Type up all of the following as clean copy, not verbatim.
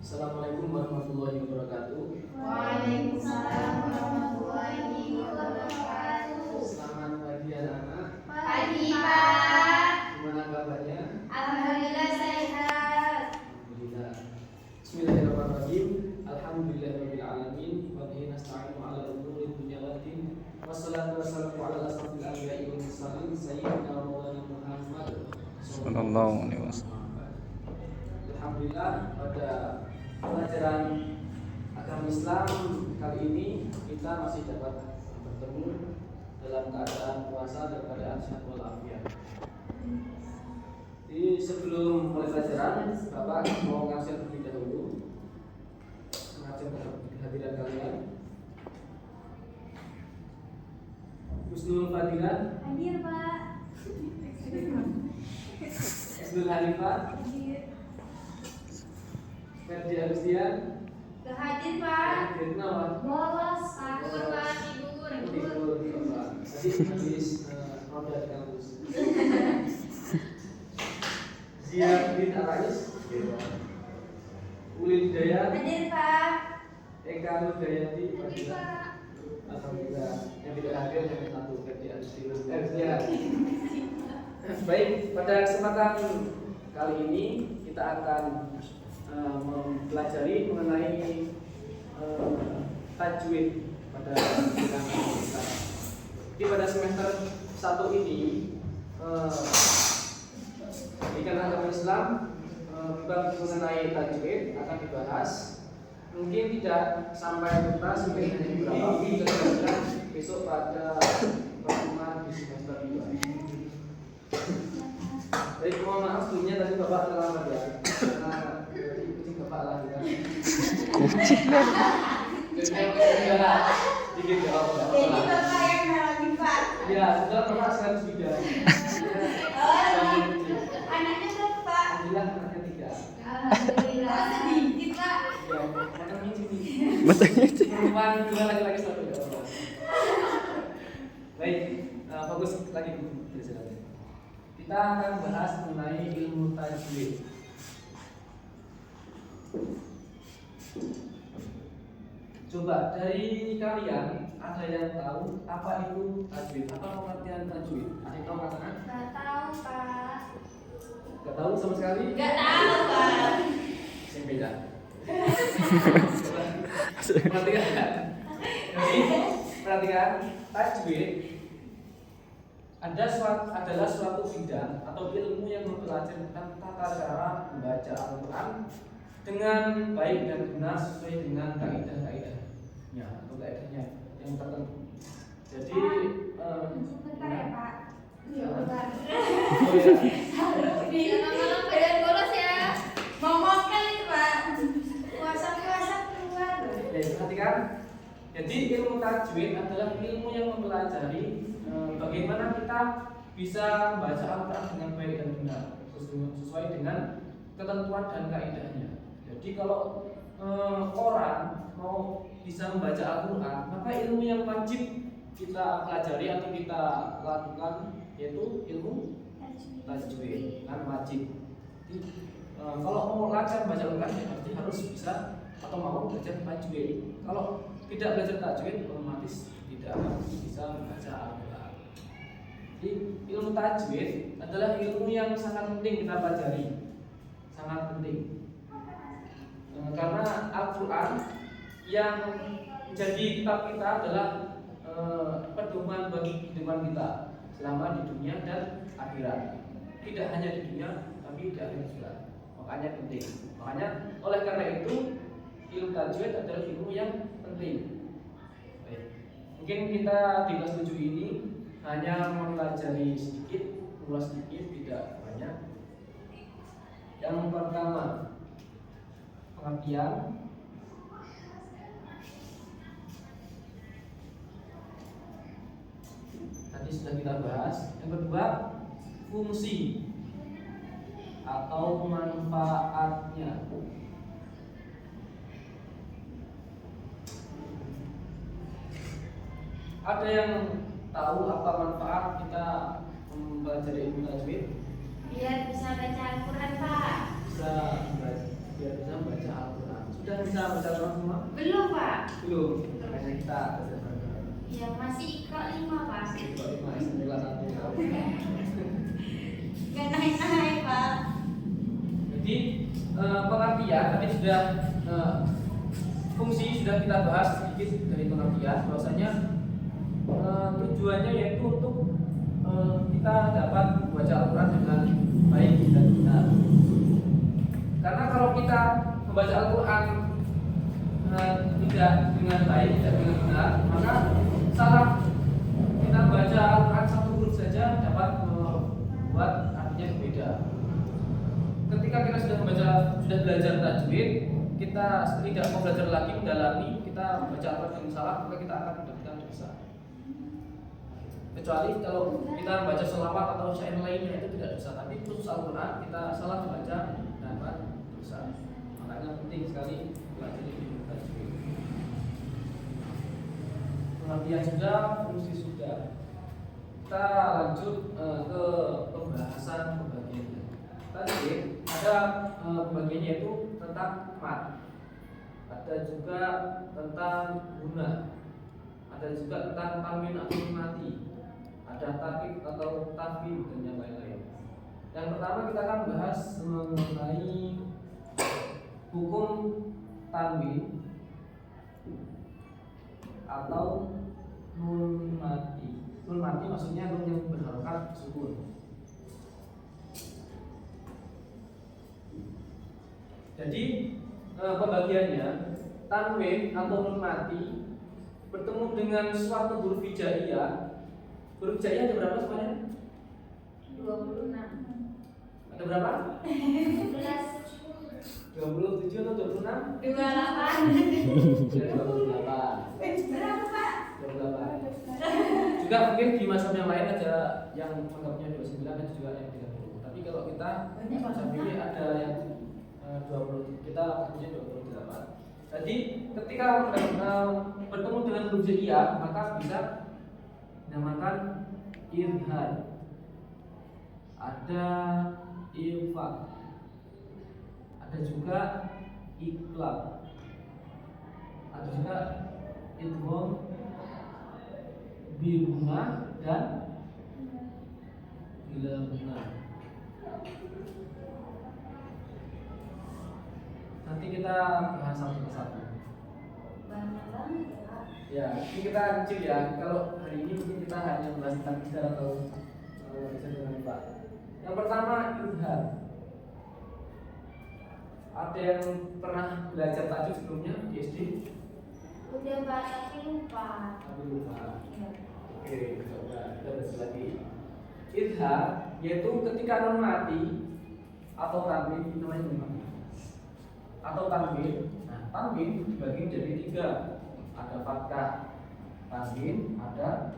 Assalamualaikum warahmatullahi wabarakatuh. Waalaikumsalam warahmatullahi wabarakatuh. Selamat pagi anak-anak. Pagi Pak. Gimana kabarnya? Alhamdulillah sehat. Alhamdulillah. Bismillahirrahmanirrahim. Alhamdulillahirabbil alamin. Wa bihi nasta'inu 'ala umuri dunya waddin. Wassalatu wassalamu 'ala asrofil anbiya'i wal mursalin sayyidina wa maulana Muhammad sallallahu alaihi wasallam. Alhamdulillah, pada pelajaran agama Islam kali ini kita masih dapat bertemu dalam keadaan puasa dan keadaan sehat walafiat. Jadi sebelum mulai pelajaran, Bapak mau ngasih terlebih dahulu mengajak kehadiran kalian. Husnul Fadilah, Hadir Pak. Husnul Hanifah, Ferdi Agustian, Hadir Pak. Kenapa? Bolos sahur Pak, tidur. Tidur, Bapak. Tadi habis roda di kampus. Ziar bin Arais, Ulil Hidayat, Hadir Pak. Eka Nurdayati, Hadir Pak. Alhamdulillah. Yang tidak hadir hanya satu, Ferdi Agustian. Baik, pada kesempatan kali ini kita akan mempelajari mengenai tajwid pada bidang kita. Jadi pada semester 1 ini pendidikan agama Islam bab mengenai tajwid akan dibahas. Mungkin tidak sampai tuntas, mungkin hanya beberapa. Kita akan besok pada pertemuan di semester 2. Baik, mohon maaf sebelumnya tadi Bapak terlambat ya. Karena Bapak lah kita. Kucing lah. Dikit ya, Jadi Bapak yang nolongin Pak. ya, sudah Bapak sekarang sudah. Anaknya berapa Pak? Alhamdulillah anaknya 3. Alhamdulillah. Sedikit Pak. Ya, matangnya sini. Matanya sih. Perempuan 2, laki-laki 1 ya Allah. Baik, fokus lagi dulu pelajarannya. Kita akan bahas mengenai ilmu tajwid. Coba dari kalian ada yang tahu apa itu tajwid? Apa pengertian tajwid? Ada yang tahu katakan? Gak tahu Pak. Gak tahu sama sekali? Gak tahu Pak. Yang beda. Perhatikan. Jadi perhatikan, tajwid adalah suatu bidang atau ilmu yang mempelajari tentang tata cara membaca Al-Quran dengan baik dan benar sesuai dengan kaidah-kaidahnya atau kaidahnya yang tertentu. Jadi Bentar ya Pak. Ya. Bentar. Oh ya. Malam-malam pada bolos ya. Mau mokel ini Pak. Puasa-puasa keluar. Ya, perhatikan. Jadi ilmu tajwid adalah ilmu yang mempelajari bagaimana kita bisa membaca Al-Quran dengan baik dan benar sesuai dengan ketentuan dan kaidahnya. Jadi kalau orang mau bisa membaca Al-Quran, maka ilmu yang wajib kita pelajari atau kita lakukan yaitu ilmu tajwid, kan wajib. Jadi, kalau mau lancar baca Al-Quran ya pasti harus bisa atau mau belajar tajwid. Kalau tidak belajar tajwid otomatis tidak akan bisa membaca Al-Quran. Jadi ilmu tajwid adalah ilmu yang sangat penting kita pelajari, sangat penting. Karena Al-Quran yang menjadi kitab kita adalah pedoman bagi kehidupan kita selama di dunia dan akhirat. Tidak hanya di dunia, tapi di akhirat juga. Makanya penting. Makanya oleh karena itu ilmu tajwid adalah ilmu yang penting. Baik. Mungkin kita di kelas 7 ini hanya mempelajari sedikit, ulas sedikit, tidak banyak. Yang pertama, pengertian. Tadi sudah kita bahas. Yang kedua, fungsi atau manfaatnya. Ada yang tahu apa manfaat kita mempelajari ilmu tajwid? Biar bisa baca Al-Quran Pak. Bisa biar bisa membaca Al-Quran. Sudah bisa baca Al-Quran semua? Belum, Pak. Belum. Makanya kita belajar bareng. Ya, masih Iqra 5, Pak. Kalau lima SMP kelas 1 ya. Gak naik-naik, Pak. Jadi pengertian tadi sudah fungsi sudah kita bahas sedikit dari pengertian. Bahwasanya tujuannya yaitu untuk kita dapat membaca Al-Quran dengan baik dan benar. Karena kalau kita membaca Al-Quran tidak dengan baik, tidak dengan benar, maka salah kita baca Al-Quran satu huruf saja dapat membuat artinya berbeda. Ketika kita sudah belajar tajwid, kita tidak mau belajar lagi mendalami, kita membaca Al-Quran dengan salah, maka kita akan mendapatkan dosa. Kecuali kalau kita membaca selawat atau syair lainnya itu tidak dosa, tapi khusus Al-Quran kita salah membaca dapat dosa. Makanya penting sekali belajar ilmu tajwid. Pengertian sudah, fungsi sudah. Kita lanjut ke pembahasan pembagiannya. Tadi ada pembagiannya yaitu tentang mat, ada juga tentang guna, ada juga tentang tanwin atau mati, ada takik atau tafwid dan yang lain-lain. Yang pertama kita akan bahas mengenai hukum tanwin atau nun mati. Nun mati maksudnya nun yang berharokat sukun. Jadi pembagiannya tanwin atau nun mati bertemu dengan suatu huruf hijaiyah. Huruf hijaiyah ada berapa semuanya? 26. Ada berapa? 11. 27 atau 26? 28. Ya, 28. Berapa, Pak? 28. Juga mungkin di masa yang lain ada yang menganggapnya 29 dan juga yang 30. Tapi kalau kita sampai ada yang 20, kita punya 28. Jadi ketika bertemu dengan huruf hijaiyah maka bisa dinamakan izhar. Ada infak. Ada juga iqlab. Ada juga idgham bilguna dan bilguna. Nanti kita bahas satu persatu. Banyak banget, Pak. Ya, ini kita kecil ya. Kalau hari ini mungkin kita hanya membahas tentang izhar atau izhar dengan Pak. Yang pertama izhar. Ada yang pernah belajar tajwid sebelumnya di SD? Udah, Pak, tapi lupa. Tapi lupa. Iya. Oke, coba kita bahas lagi. Izhar yaitu ketika nun mati atau tanwin, itu namanya nun mati. Atau tanwin. Nah, tanwin dibagi menjadi 3. Ada fathah tanwin, ada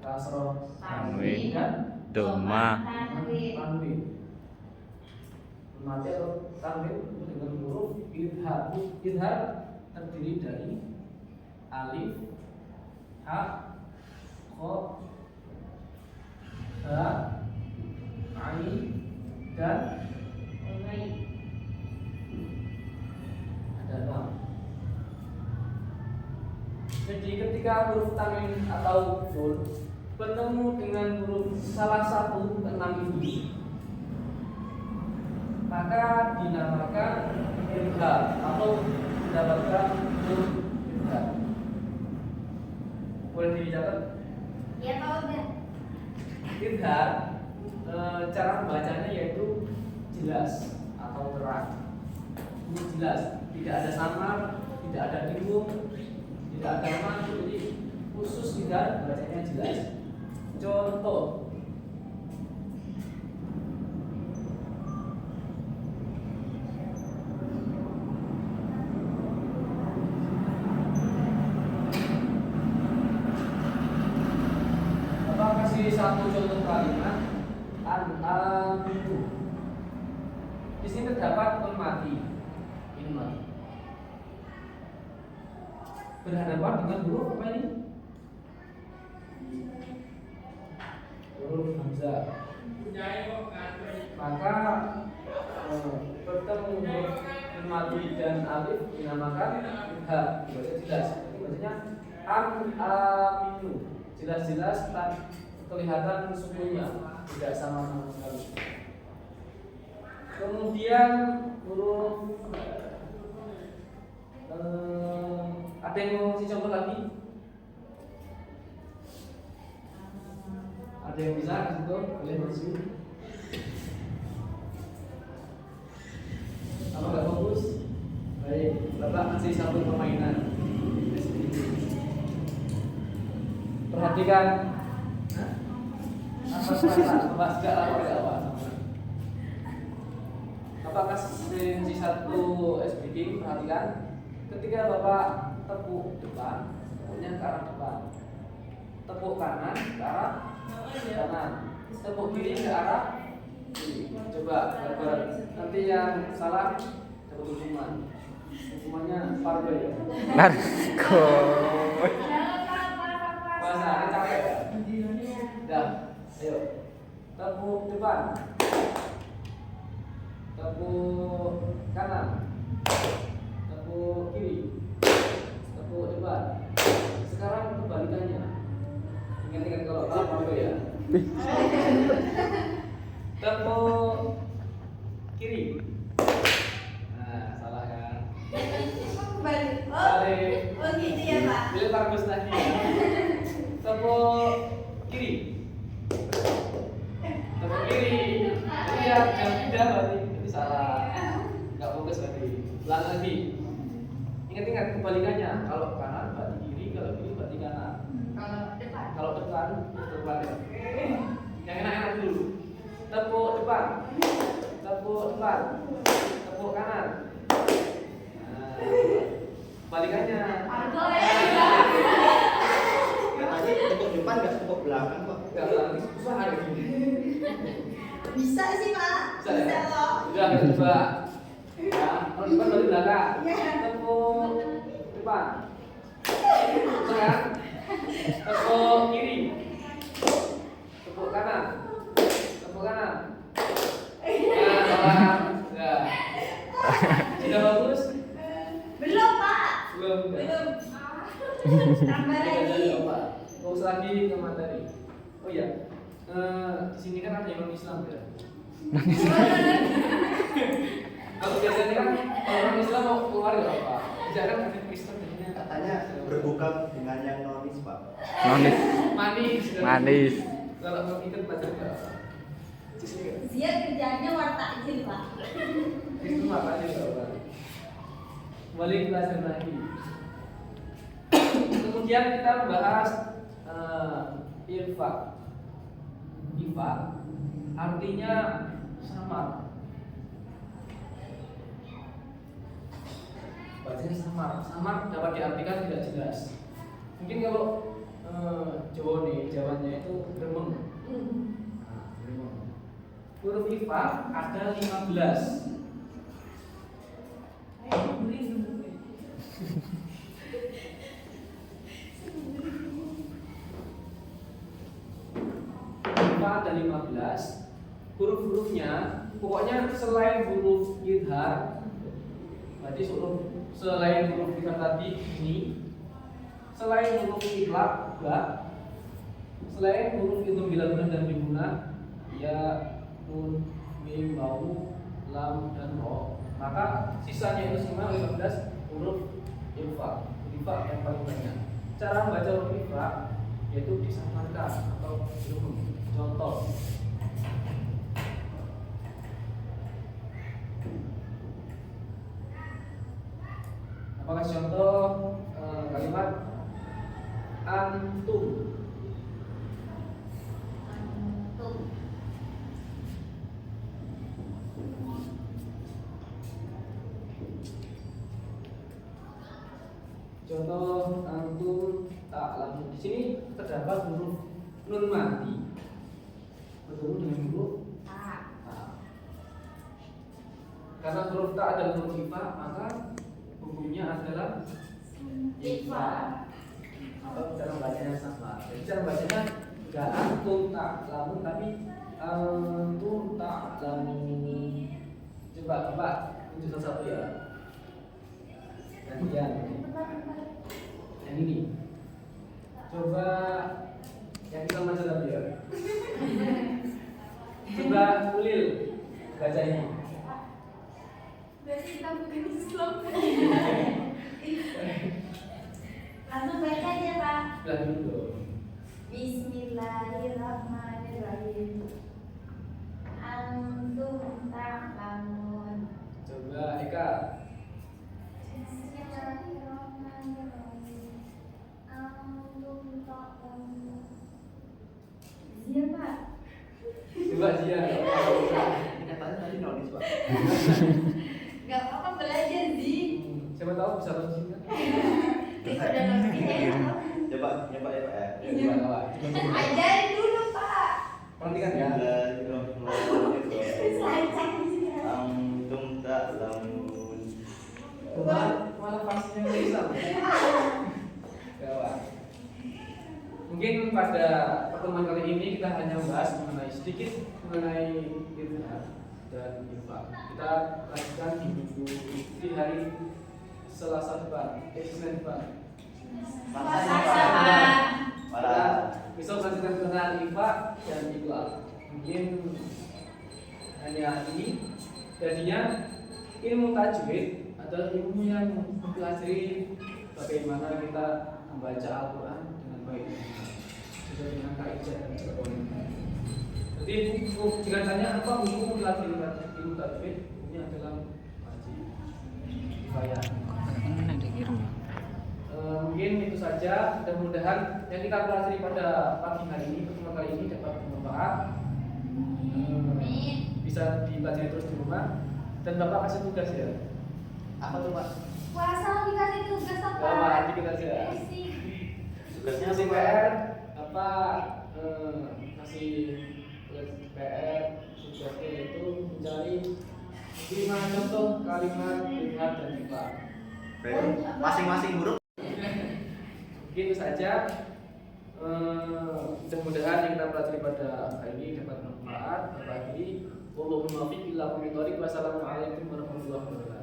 kasroh Tanwin. dan Doma. tanwin. Mati atau tanwin dengan huruf izhar. Izhar terdiri dari alif, ha, kha, ha, ain dan ada lam. Jadi ketika huruf tanwin atau nun bertemu dengan huruf salah satu keenam ini, maka dinamakan izhar atau mendapatkan huruf izhar. Boleh dicatat? Ya, Pak, udah. Izhar cara membacanya yaitu jelas atau terang. Ini jelas, tidak ada samar, tidak ada bingung, tidak ada mati, jadi khusus izhar bacanya jelas. Contoh satu contoh kalimat an-amru. Di sini terdapat nun mati. Ini mati. Berhadapan dengan huruf apa ini? Huruf hamzah. Maka bertemu mati dan alif dinamakan idhar. Dibaca jelas. Jadi bacanya aminu. Jelas-jelas tak kelihatan sukunya, tidak sama sekali. Kemudian huruf ada yang mau kasih contoh lagi? Ada yang bisa kasih contoh? Boleh maju. Apa nggak fokus? Baik, Bapak kasih satu permainan. Perhatikan. Apa Bapak suka apa? Bapak kasih satu SPG, perhatikan. Ketika Bapak tepuk depan, tepuknya ke arah depan. Tepuk kanan ke arah kanan. Tepuk kiri ke arah kiri. Coba Bapak. Nanti yang salah dapat hukuman. Hukumannya pargo ya. Narko. Masa capek ya? Dah, ayo. Tepuk depan. Tepuk kanan. Tepuk kiri. Tepuk depan. Sekarang kebalikannya. Ingat-ingat kalau pargo ya. Tepuk kiri. Nah, salah kan? Balik. Balik. Oh gitu ya Pak. Pilih bagus lagi. Tepuk kiri. Tepuk kiri. Iya, yang tidak berarti itu salah. Enggak fokus berarti. Ulang lagi. Ingat-ingat kebalikannya. Kalau kanan berarti kiri, kalau kiri berarti kanan. Kalau depan ya. Yang enak-enak dulu. Tepuk depan. Tepuk depan. Tepuk kanan. Nah, kebalikannya. Katanya tepuk depan nggak tepuk belakang kok. Enggak lagi susah ada gini. Bisa sih Pak. Bisa ya? Bisa loh. Udah coba. Ya, kalau depan berarti belakang. Iya. Tepuk depan. Sekarang tepuk kiri. Tepuk kanan. Tepuk kanan. Nah, salah. Enggak. Sudah bagus? Belum Pak. Belum. Belum. Tambah lagi. Fokus lagi ke materi. Oh iya. Di sini kan ada yang Islam ya. Kalau biasanya kan orang Islam mau keluar ya apa? Jarang ada Kristen jadinya. Katanya berbuka dengan yang nonis pak. Manis. Manis. Manis. Kalau mau ikut belajar apa? Dia kerjanya wartajil Pak. Itu apa aja Pak? Boleh belajar lagi. Kemudian kita membahas irfa. Irfa artinya samar. Bacanya samar. Samar dapat diartikan tidak jelas. Mungkin kalau Jawa nih, Jawanya itu gremeng. Nah, gremeng. Huruf irfa ada 15. Ada 15 huruf-hurufnya, pokoknya selain huruf idhar, berarti selain huruf idhar tadi ini, selain huruf itlaq ba, selain huruf idham bila gunah dan bigunah, ya, nun, mim, bau, lam dan ro, maka sisanya itu semua 15 huruf irfa. Irfa yang paling banyak. Cara membaca huruf irfa yaitu disamarkan atau contoh. Apakah contoh kalimat antum? Contoh antum ta'lamun. Di sini terdapat huruf nun mati bertemu dengan huruf ta. Karena huruf ta adalah huruf ifa, maka hukumnya adalah ifa. Atau cara bacanya sama. Jadi cara bacanya enggak antum ta'lamun tapi antum ta'lamun. Coba tunjuk satu ya. Ya, Ulil. Baca ini. Berarti kita bikin Islam. Langsung baca aja Pak. Bilang dulu. Bismillahirrahmanirrahim. Antum ta'lamun. Coba Eka. Bismillahirrahmanirrahim. Antum ta'lamun. Iya Pak. Coba Zia. Ini katanya tadi nonis pak. Gak apa-apa belajar sih. Siapa tahu bisa logik kan? Itu udah ngerti ya. Coba nyoba ya pak ya. Ya, coba coba. Ajarin dulu Pak. Perhatikan ya. Bismillahirrahmanirrahim. Antum ta'lamun. Malah pastinya Islam. Coba. Mungkin pada pertemuan kali ini kita hanya bahas sedikit mengenai irfan dan infak. Kita lanjutkan di hari Selasa depan, Senin depan. Kita besok lanjutkan mengenai infak dan infak. Mungkin hanya ini. Jadinya ilmu tajwid adalah ilmu yang mempelajari bagaimana kita membaca Al-Quran dengan baik sesuai dengan kaidah dan sebagainya. Jadi jika tanya apa hukum mempelajari ilmu tajwid, hukumnya adalah wajib kifayah. Mungkin itu saja. Mudah-mudahan yang kita pelajari pada pagi hari ini, pertemuan kali ini dapat bermanfaat. Bisa dipelajari terus di rumah. Dan Bapak kasih tugas ya. Apa tuh Pak? Puasa dikasih tugas apa? Bapak dikit aja. Tugasnya Kasih apa? PR apa? Kasih PR tugasnya itu mencari 5 contoh kalimat lihat dan infak. Masing-masing huruf. Mungkin itu saja. Mudah-mudahan yang kita pelajari pada hari ini dapat bermanfaat. Bagi Wassalamualaikum warahmatullahi wabarakatuh.